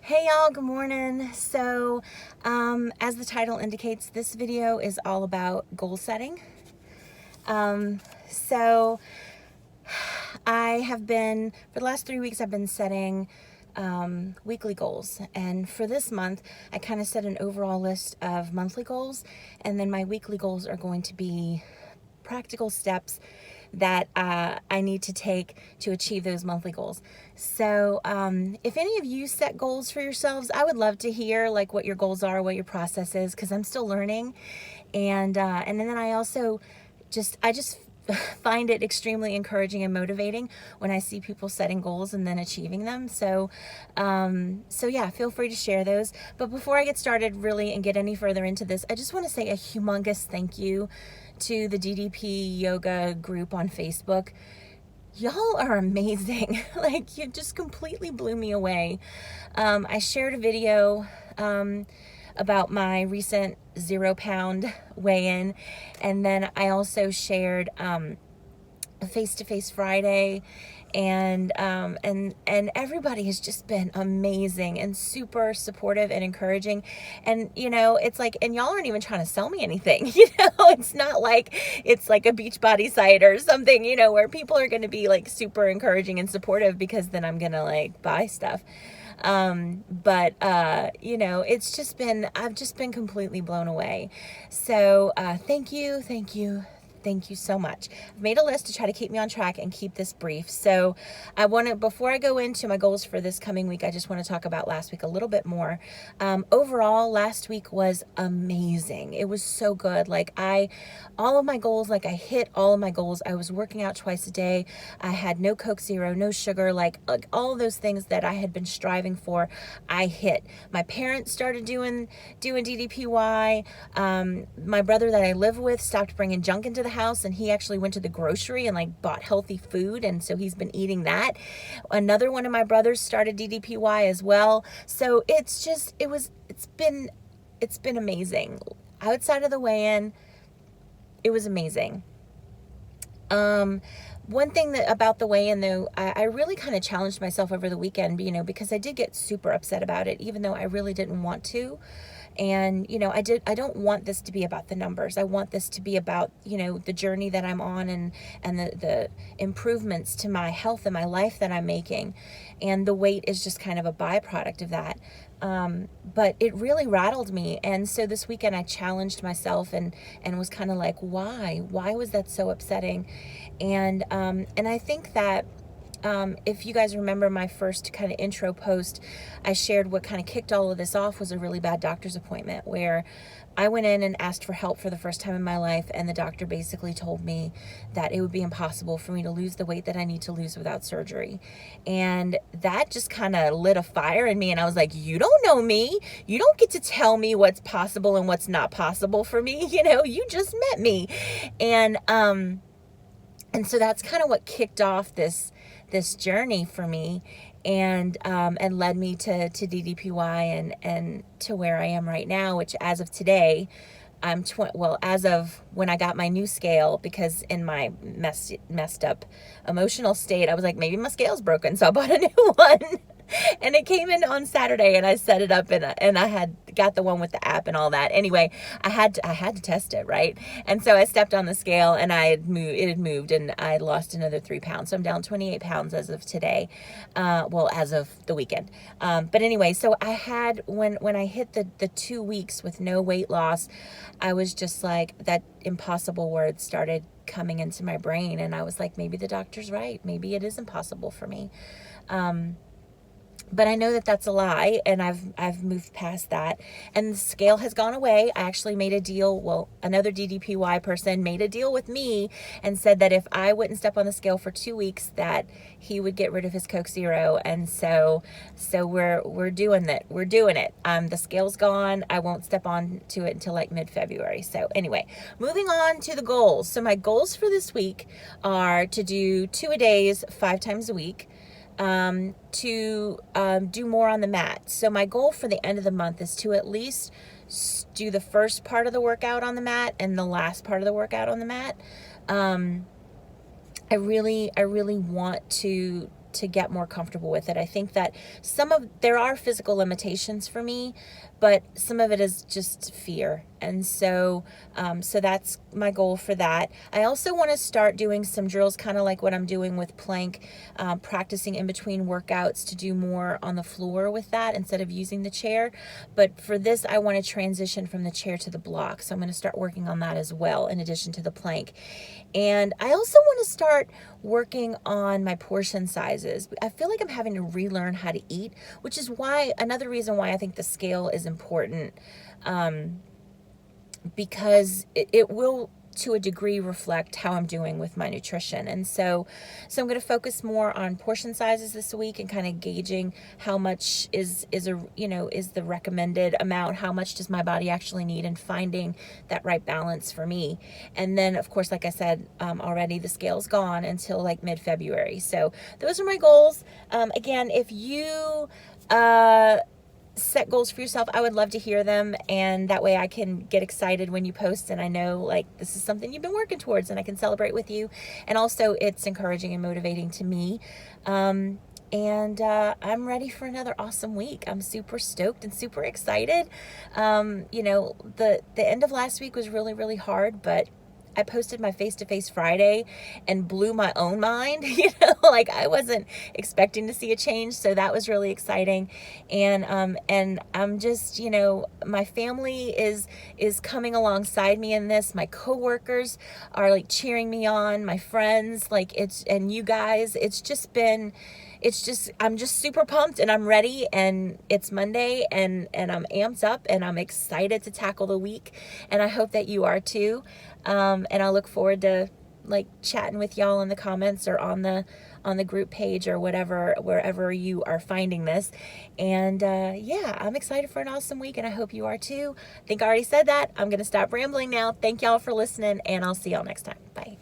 Hey y'all, good morning. So, as the title indicates, this video is all about goal setting. So I have been, for the last 3 weeks, I've been setting weekly goals. And for this month, I kind of set an overall list of monthly goals. And then my weekly goals are going to be practical steps that I need to take to achieve those monthly goals. So if any of you set goals for yourselves, I would love to hear like what your goals are, what your process is, because I'm still learning. And then I also I just find it extremely encouraging and motivating when I see people setting goals and then achieving them. So yeah, feel free to share those. But before I get started really and get any further into this, I just want to say a humongous thank you to the DDP yoga group on Facebook. Y'all are amazing. Like, you just completely blew me away. I shared a video about my recent 0-pound weigh-in, and then I also shared a face-to-face Friday, and everybody has just been amazing and super supportive and encouraging. And you know, it's like, and y'all aren't even trying to sell me anything. You know, it's not like it's like a Beachbody site or something, you know, where people are going to be like super encouraging and supportive because then I'm gonna like buy stuff. You know, I've just been completely blown away. So thank you so much. I've made a list to try to keep me on track and keep this brief. So before I go into my goals for this coming week, I just want to talk about last week a little bit more. Overall, last week was amazing. It was so good. Like I hit all of my goals. I was working out twice a day. I had no Coke Zero, no sugar, like all of those things that I had been striving for, I hit. My parents started doing DDPY. My brother that I live with stopped bringing junk into the house, and he actually went to the grocery and like bought healthy food, and so he's been eating that. Another one of my brothers started DDPY as well. So it's been amazing. Outside of the weigh-in, it was amazing. One thing about the weigh-in though, I really kind of challenged myself over the weekend, you know, because I did get super upset about it, even though I really didn't want to. And, you know, I don't want this to be about the numbers. I want this to be about, you know, the journey that I'm on and the improvements to my health and my life that I'm making. And the weight is just kind of a byproduct of that. But it really rattled me. And so this weekend I challenged myself and was kind of like, why was that so upsetting? And I think that, if you guys remember my first kind of intro post, I shared what kind of kicked all of this off was a really bad doctor's appointment where I went in and asked for help for the first time in my life, and the doctor basically told me that it would be impossible for me to lose the weight that I need to lose without surgery. And that just kind of lit a fire in me, and I was like, you don't know me. You don't get to tell me what's possible and what's not possible for me. You know, you just met me. And so that's kind of what kicked off this journey for me, and led me to DDPY and to where I am right now, which as of today, as of when I got my new scale, because in my messed up emotional state, I was like, maybe my scale's broken, so I bought a new one. And it came in on Saturday, and I set it up, and I had got the one with the app and all that. Anyway, I had to test it, right? And so I stepped on the scale, and it had moved, and I had lost another 3 pounds. So I'm down 28 pounds as of today. As of the weekend. But anyway, so I had, when I hit the 2 weeks with no weight loss, I was just like, that impossible word started coming into my brain, and I was like, maybe the doctor's right. Maybe it is impossible for me. But I know that that's a lie, and I've moved past that, and the scale has gone away. I actually made a deal. Well, another DDPY person made a deal with me and said that if I wouldn't step on the scale for 2 weeks, that he would get rid of his Coke Zero. And so we're doing that. We're doing it. The scale's gone. I won't step on to it until like mid-February. So anyway, moving on to the goals. So my goals for this week are to do 2-a-days 5 times a week. To do more on the mat. So my goal for the end of the month is to at least do the first part of the workout on the mat and the last part of the workout on the mat. I really want to to get more comfortable with it. I think that there are physical limitations for me, but some of it is just fear. And so that's my goal for that. I also want to start doing some drills, kind of like what I'm doing with plank, practicing in between workouts to do more on the floor with that instead of using the chair. But for this, I want to transition from the chair to the block. So I'm going to start working on that as well, in addition to the plank. And I also want to start working on my portion sizes. I feel like I'm having to relearn how to eat, which is another reason why I think the scale is important, because it will, to a degree, reflect how I'm doing with my nutrition. And so I'm going to focus more on portion sizes this week and kind of gauging how much is the recommended amount, how much does my body actually need, and finding that right balance for me. And then, of course, like I said already, the scale's gone until like mid-February. So those are my goals. Again, if you set goals for yourself, I would love to hear them, and that way I can get excited when you post, and I know like this is something you've been working towards, and I can celebrate with you. And also it's encouraging and motivating to me. I'm ready for another awesome week. I'm super stoked and super excited. The end of last week was really, really hard, but I posted my face-to-face Friday and blew my own mind. Like I wasn't expecting to see a change. So that was really exciting. And I'm just, my family is coming alongside me in this. My coworkers are like cheering me on, my friends, and you guys, I'm just super pumped, and I'm ready, and it's Monday, and I'm amped up, and I'm excited to tackle the week, and I hope that you are too. And I look forward to like chatting with y'all in the comments or on the group page or whatever, wherever you are finding this. And I'm excited for an awesome week, and I hope you are too. I think I already said that. I'm going to stop rambling now. Thank y'all for listening, and I'll see y'all next time. Bye.